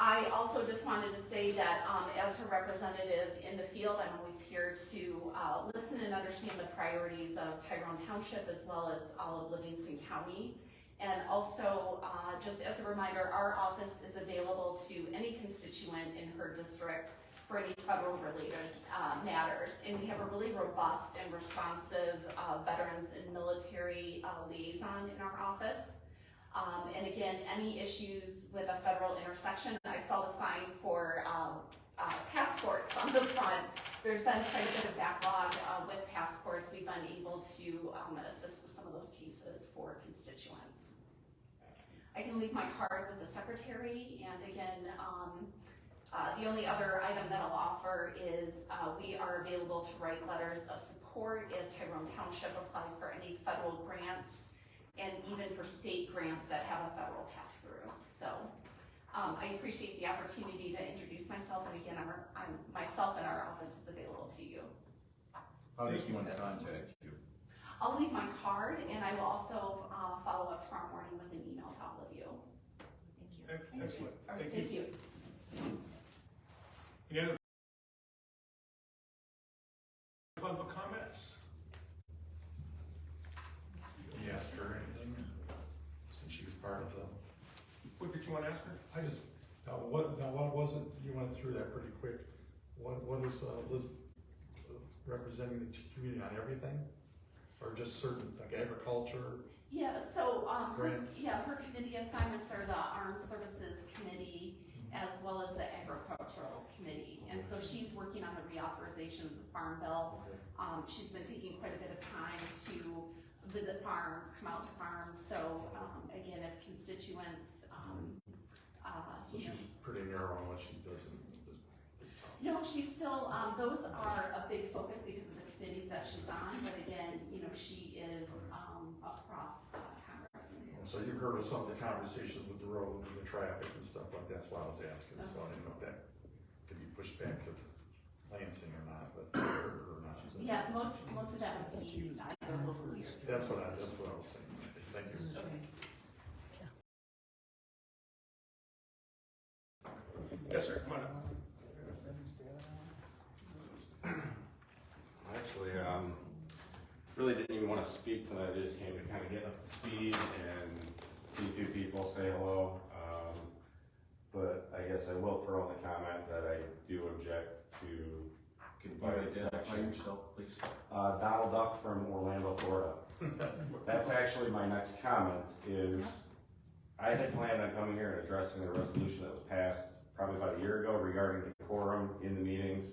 I also just wanted to say that as her representative in the field, I'm always here to listen and understand the priorities of Tyrone Township as well as all of Livingston County. And also, just as a reminder, our office is available to any constituent in her district for any federal related matters. And we have a really robust and responsive veterans and military liaison in our office. And again, any issues with a federal intersection, I saw the sign for passports on the front. There's been quite a bit of backlog with passports. We've been able to assist with some of those cases for constituents. I can leave my card with the secretary, and again, the only other item that I'll offer is we are available to write letters of support if Tyrone Township applies for any federal grants, and even for state grants that have a federal pass-through. So I appreciate the opportunity to introduce myself, and again, myself and our office is available to you. How does one contact you? I'll leave my card, and I will also follow up tomorrow morning with an email to all of you. Thank you. Excellent. All right, thank you. Any other public comments? Can you ask her anything, since she was part of the? What did you want to ask her? I just, what was it, you went through that pretty quick, what is Liz representing the community on everything? Or just certain, like agriculture? Yeah, so Grants. her committee assignments are the Armed Services Committee as well as the Agricultural Committee. And so she's working on the reauthorization of the Farm Bill. She's been taking quite a bit of time to visit farms, come out to farms. So again, if constituents, So she's pretty narrow on what she does in this town. no, she's still, those are a big focus because of the committees that she's on. But again, she is across Congress. So you've heard of some of the conversations with the roads and the traffic and stuff like that, that's why I was asking, so I didn't know if that could be pushed back to Lansing or not, but, or not. Yeah, most of that would be either locally or. That's what I was saying, thank you. Yes, sir, come on up. Actually, really didn't even want to speak tonight. I just came to kind of get up to speed and see a few people, say hello. But I guess I will throw in the comment that I do object to. Can you identify yourself, please? Donald Duck from Orlando, Florida. That's actually my next comment is I had planned on coming here and addressing the resolution that was passed probably about a year ago regarding decorum in the meetings.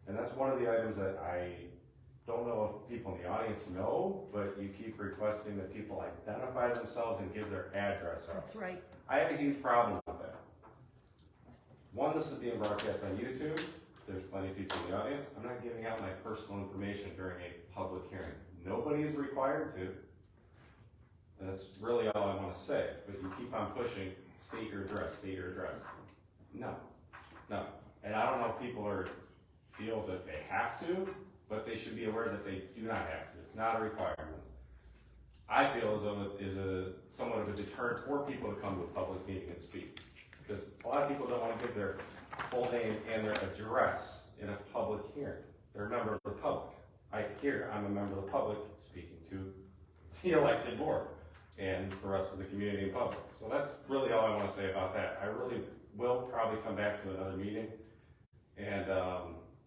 And that's one of the items that I don't know if people in the audience know, but you keep requesting that people identify themselves and give their address out. That's right. I have a huge problem with that. One, this is being broadcast on YouTube. There's plenty of people in the audience. I'm not giving out my personal information during a public hearing. Nobody is required to. That's really all I want to say. But you keep on pushing, state your address, state your address. No. And I don't know if people feel that they have to, but they should be aware that they do not have to. It's not a requirement. I feel as though it is somewhat of a deterrent for people to come to a public meeting and speak. Because a lot of people don't want to give their full name and their address in a public hearing. They're a member of the public. I'm a member of the public speaking to the elected board and the rest of the community and public. So that's really all I want to say about that. I really will probably come back to another meeting and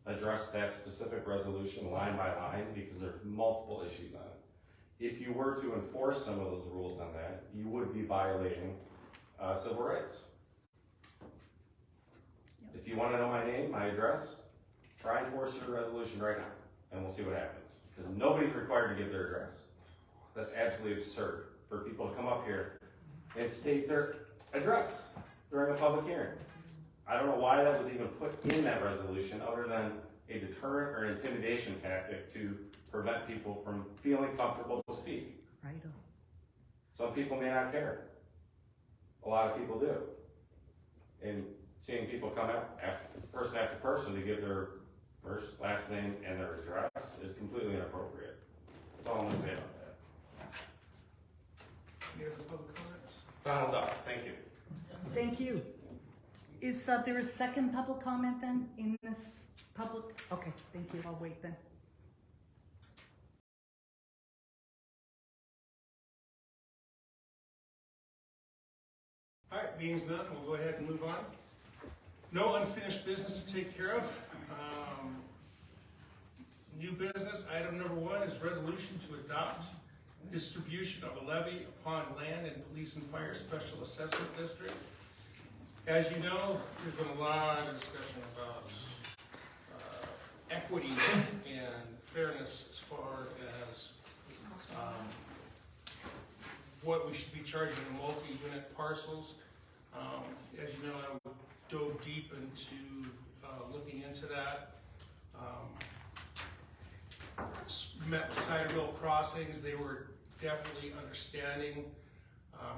address that specific resolution line by line because there's multiple issues on it. If you were to enforce some of those rules on that, you would be violating civil rights. If you want to know my name, my address, try and force your resolution right now, and we'll see what happens. Because nobody's required to give their address. That's absolutely absurd for people to come up here and state their address during a public hearing. I don't know why that was even put in that resolution other than a deterrent or intimidation tactic to prevent people from feeling comfortable to speak. Right. Some people may not care. A lot of people do. And seeing people come up person after person to give their first, last name, and their address is completely inappropriate. That's all I'm gonna say about that. Any other public comments? Donald Duck, thank you. Thank you. Is there a second public comment then in this public? Okay, thank you. I'll wait then. All right, being none, we'll go ahead and move on. No unfinished business to take care of. New business, item number 1 is resolution to adopt distribution of a levy upon land and police and fire special assessment district. As you know, there's been a lot of discussion about equity and fairness as far as what we should be charging in multi-unit parcels. As you know, I dove deep into looking into that. Met with Ciderville Crossings, they were definitely understanding.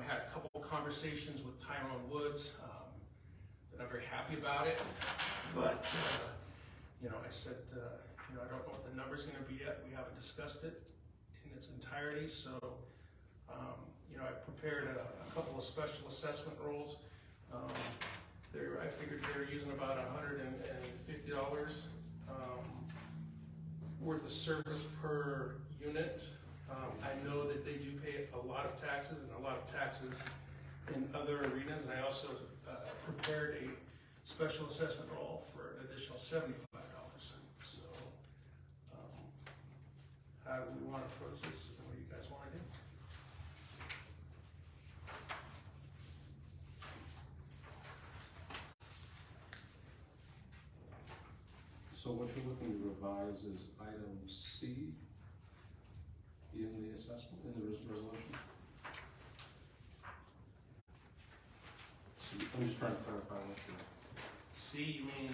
Had a couple conversations with Tyrone Woods. They're not very happy about it, but you know, I said, you know, I don't know what the number's going to be yet. We haven't discussed it in its entirety, so you know, I prepared a couple of special assessment rolls. I figured they were using about $150 worth of service per unit. I know that they do pay a lot of taxes and a lot of taxes in other arenas, and I also prepared a special assessment roll for an additional $75. So, how do we want to approach this? What do you guys want to do? So what you're looking to revise is item C in the assessment, in the resolution? So I'm just trying to clarify what you're... C, you mean?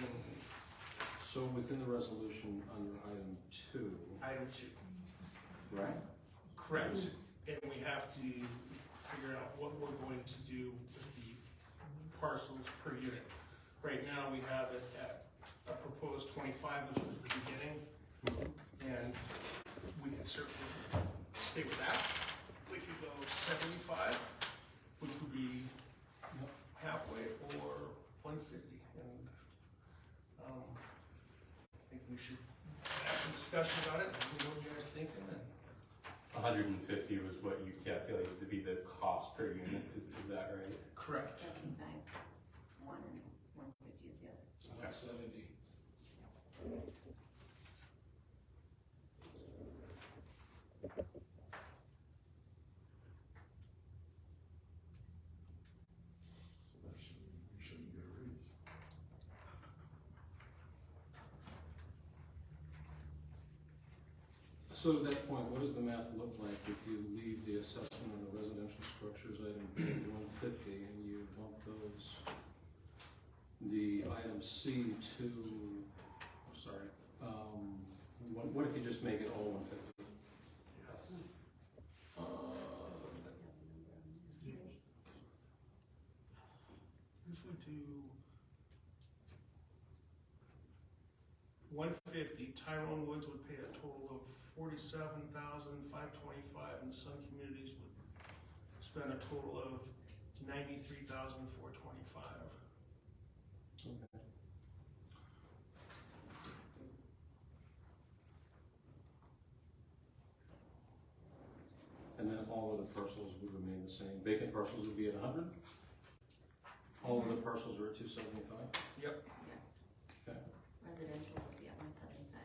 So within the resolution under item 2. Item 2. Right? Correct. And we have to figure out what we're going to do with the parcels per unit. Right now, we have it at a proposed 25, which was the beginning, and we can certainly stay with that. We could go 75, which would be halfway, or 150, and I think we should have some discussion about it. What are you guys thinking? And 150 was what you calculated to be the cost per unit, is that right? correct. 75, one and 150 is the other. So that's 70. We shouldn't get a raise. So at that point, what does the math look like if you leave the assessment on the residential structures item B at 150 and you bump those, the item C to, sorry, what if you just make it all 150? Yes. If we do 150, Tyrone Woods would pay a total of $47,525, and Sun Communities would spend a total of $93,425. Okay. And then all of the parcels would remain the same. Vacant parcels would be at 100? All of the parcels are at 275? Yep. Yes. Okay. Residential would be at 175.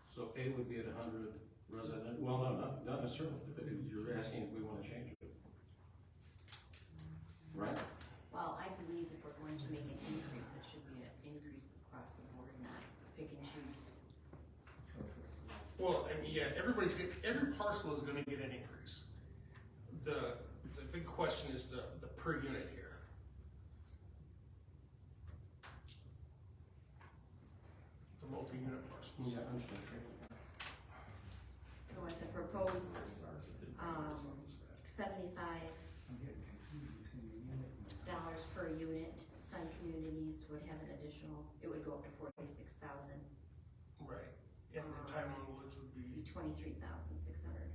So A would be at 100, resident, well, no, not necessarily, but you're asking if we want to change it. Right? Well, I believe if we're going to make an increase, it should be an increase across the board, not pick and choose. Well, I mean, yeah, every parcel is going to get an increase. The big question is the per unit here. The multi-unit parcels. Yeah, I understand. So at the proposed, 75 dollars per unit, Sun Communities would have an additional, it would go up to 46,000. Right. And the Tyrone Woods would be 23,600.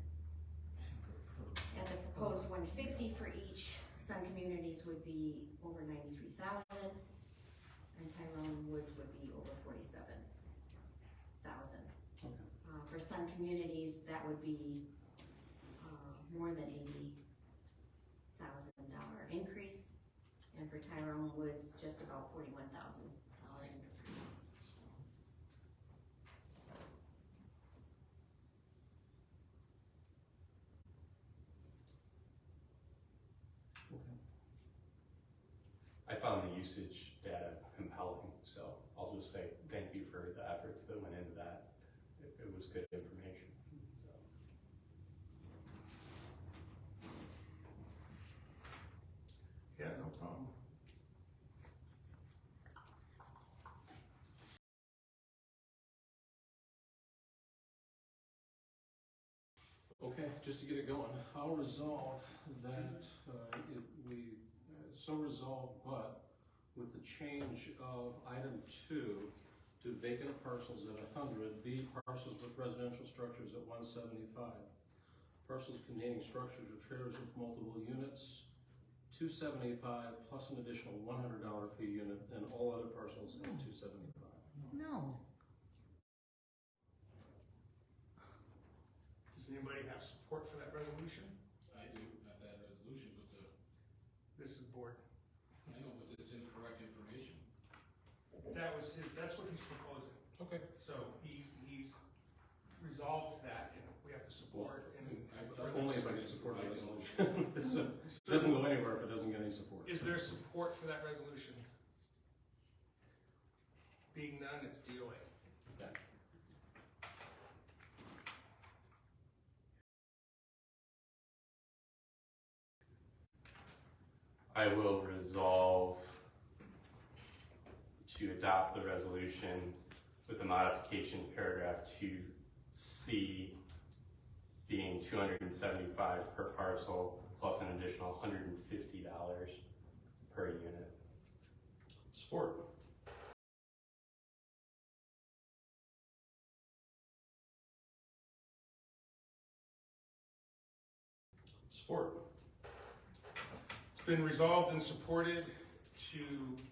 And the proposed 150 for each Sun Communities would be over 93,000, and Tyrone Woods would be over 47,000. Okay. For Sun Communities, that would be more than $80,000 increase, and for Tyrone Woods, just about $41,000 increase. usage data compelling. So I'll just say thank you for the efforts that went into that. It was good information. So. Yeah, no problem. Okay, just to get it going, I'll resolve that, so resolved, but with the change of item 2 to vacant parcels at 100, B parcels with residential structures at 175, parcels containing structures or trailers with multiple units, 275 plus an additional $100 per unit, and all other parcels at 275. No. Does anybody have support for that resolution? I do, not that resolution, but This is board. I know, but it's incorrect information. That's what he's proposing. Okay. So he's resolved that, and we have to support and. Only if I get support of the resolution. It doesn't go anywhere if it doesn't get any support. Is there support for that resolution? Being none, it's DOA. Okay. I will resolve to adopt the resolution with the modification paragraph 2C being $275 per parcel plus an additional $150 per unit. Support. Support. It's been resolved and supported to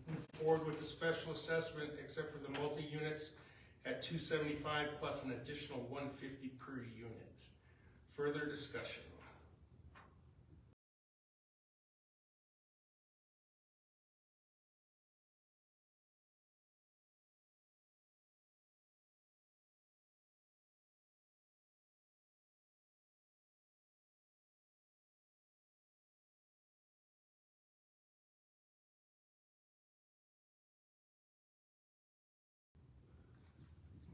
move forward with the special assessment except for the multi-units at $275 plus an additional $150 per unit. Further discussion.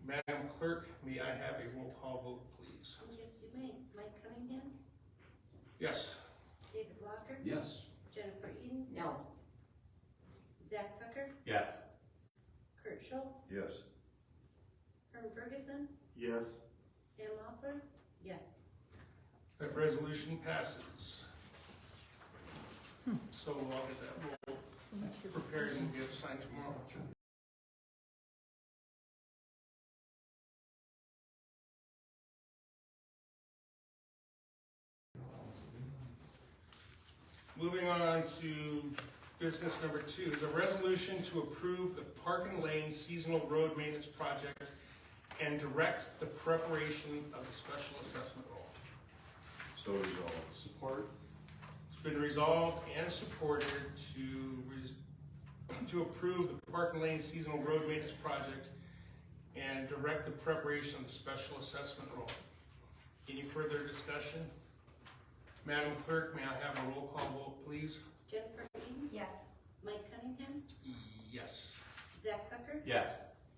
Madam Clerk, may I have a roll call vote, please? Yes, you may. Mike Cunningham, Yes. David Walker, Yes. Jennifer Eden, No. Zach Tucker, Yes. Kurt Schultz, Yes. Herm Ferguson, Yes. Pam Loeffler, yes. That resolution passes. So I'll get that roll So much for prepared discussion. and get signed tomorrow. Moving on to business number 2 is a resolution to approve the Parkin Lane Seasonal Road Maintenance Project and direct the preparation of the special assessment roll. So resolved. Support. It's been resolved and supported to approve the Parkin Lane Seasonal Road Maintenance Project and direct the preparation of the special assessment roll. Any further discussion? Madam Clerk, may I have a roll call vote, please? Jennifer Eden, Yes. Mike Cunningham, Yes. Zach Tucker, Yes.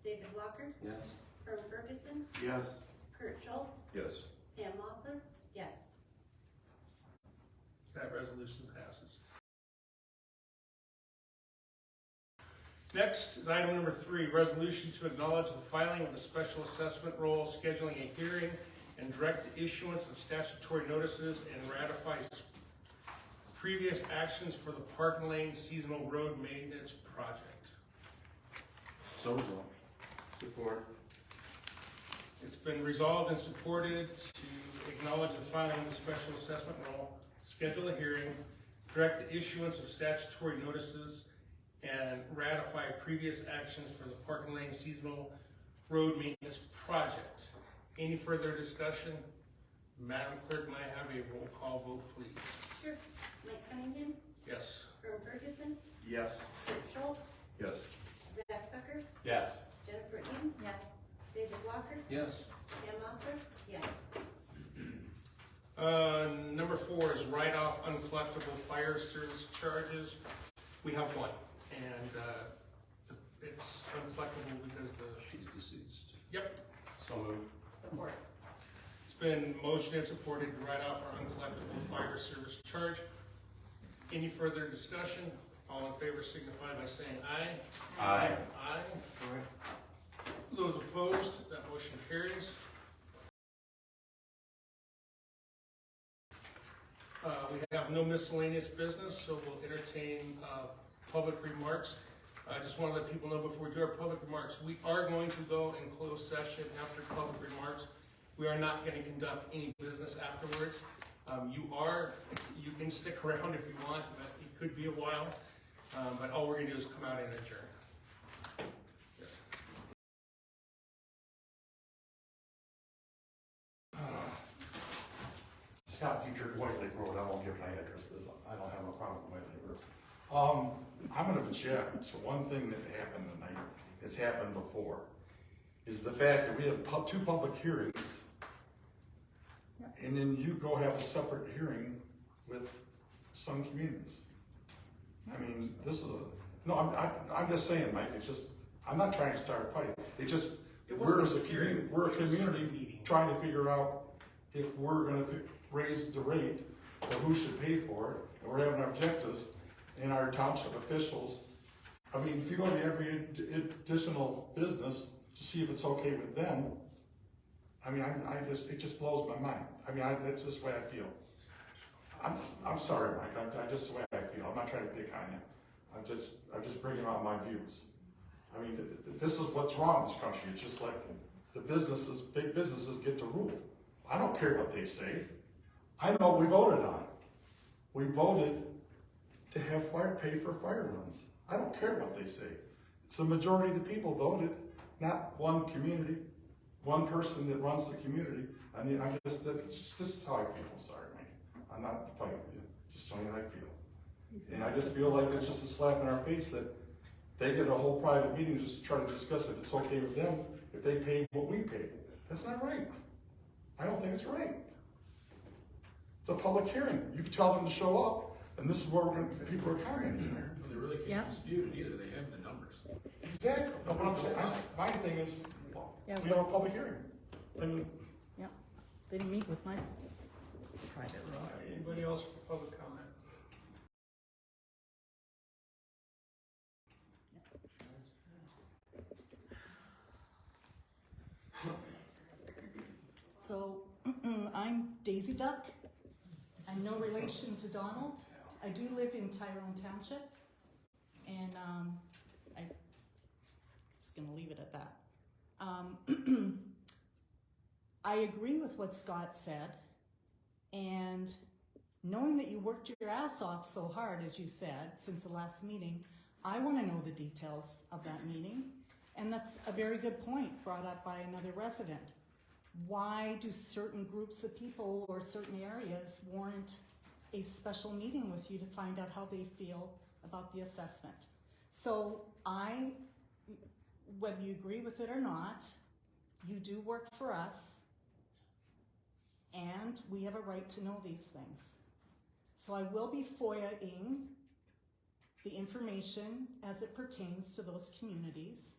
David Walker, Yes. Herm Ferguson, Yes. Kurt Schultz, Yes. Pam Loeffler, yes. That resolution passes. Next is item number 3, resolution to acknowledge the filing of the special assessment roll, scheduling a hearing, and direct the issuance of statutory notices and ratify previous actions for the Parkin Lane Seasonal Road Maintenance Project. So resolved. Support. It's been resolved and supported to acknowledge the filing of the special assessment roll, schedule a hearing, direct the issuance of statutory notices, and ratify previous actions for the Parkin Lane Seasonal Road Maintenance Project. Any further discussion? Madam Clerk, may I have a roll call vote, please? Sure. Mike Cunningham, Yes. Herm Ferguson, Yes. Kurt Schultz, Yes. Zach Tucker, Yes. Jennifer Eden, Yes. David Walker, Yes. Pam Loeffler, yes. Number 4 is write-off uncollectible fire service charges. We have one, and, it's uncollectible because She's deceased. Yep. So moved. Support. It's been motioned and supported to write off our uncollectible fire service charge. Any further discussion? All in favor signify by saying aye. Aye. Aye. Those opposed, that motion carries. We have no miscellaneous business, so we'll entertain public remarks. I just want to let people know before we do our public remarks, we are going to go in closed session after public remarks. We are not going to conduct any business afterwards. You can stick around if you want, but it could be a while. But all we're going to do is come out and adjourn. Yes. Scott Dietrich, White Lake Road, I won't give my address, because I don't have no problem with White Lake Road. I'm gonna object to one thing that happened tonight, has happened before, is the fact that we have two public hearings, and then you go have a separate hearing with some communities. I mean, this is I'm just saying, Mike, it's just, I'm not trying to start a fight, it just, we're a community trying to figure out if we're gonna raise the rate, or who should pay for it, and we're having our objectives, and our township officials. I mean, if you go to every additional business to see if it's okay with them, I mean, it just blows my mind. I mean, that's just the way I feel. I'm sorry, Mike, I just the way I feel. I'm not trying to pick on you. I'm just bringing out my views. I mean, this is what's wrong in this country. It's just like the businesses, big businesses get to rule. I don't care what they say. I know what we voted on. We voted to have pay for fire runs. I don't care what they say. It's the majority of the people voted, not one community, one person that runs the community. I mean, this is how I feel. I'm sorry, Mike. I'm not fighting with you. Just telling you how I feel. And I just feel like it's just a slap in our face that they get a whole private meeting just to try to discuss if it's okay with them if they pay what we pay. That's not right. I don't think it's right. It's a public hearing. You can tell them to show up, and this is where people are coming in here. They really can't dispute it either, they have the numbers. Exactly. No, but I'm saying, my thing is, we have a public hearing. And Yeah, they didn't meet with my private road. Anybody else for public comment? So, I'm Daisy Duck. I'm no relation to Donald. I do live in Tyrone Township, and I'm just gonna leave it at that. I agree with what Scott said, and knowing that you worked your ass off so hard, as you said, since the last meeting, I wanna know the details of that meeting, and that's a very good point brought up by another resident. Why do certain groups of people or certain areas warrant a special meeting with you to find out how they feel about the assessment? So whether you agree with it or not, you do work for us, and we have a right to know these things. So I will be FOIA-ing the information as it pertains to those communities.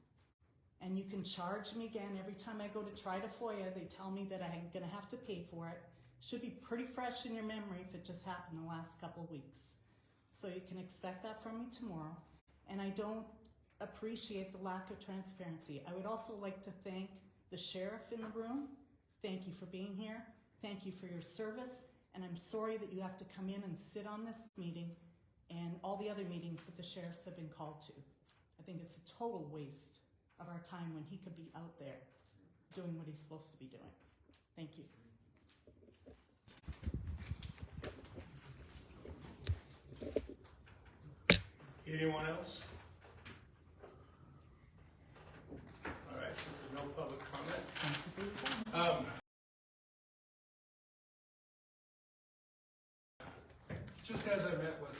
And you can charge me again every time I go to try to FOIA, they tell me that I'm gonna have to pay for it. Should be pretty fresh in your memory if it just happened the last couple of weeks. So you can expect that from me tomorrow. And I don't appreciate the lack of transparency. I would also like to thank the sheriff in the room. Thank you for being here. Thank you for your service. And I'm sorry that you have to come in and sit on this meeting and all the other meetings that the sheriffs have been called to. I think it's a total waste of our time when he could be out there doing what he's supposed to be doing. Thank you. Anyone else? All right, since there's no public comment. Just as I met with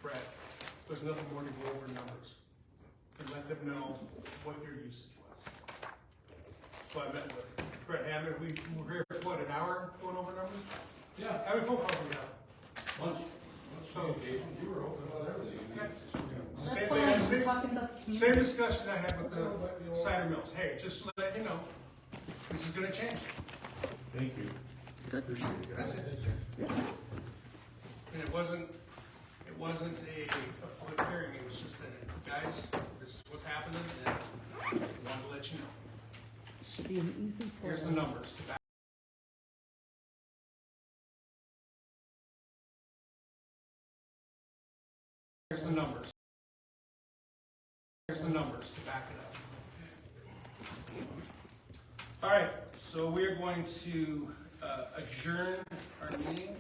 Brett, there's nothing more to go over numbers and let them know what their usage was. So I met with Brett Hammond. We were here for what, an hour going over numbers? Yeah. How many phone calls we got? Once you were open about everything. Same thing I said Same- talking about the Same community. discussion I had with the cider mills. Hey, just to let you know, this is gonna change. Thank you. Good. Appreciate it, That's guys. it. And it wasn't a public hearing, it was just a, guys, this is what's happening, and I wanted to let you know. Should be an easy Here's the program. numbers. to back- Here's the numbers. Here's the numbers to back it up. All right, so we are going to adjourn our meeting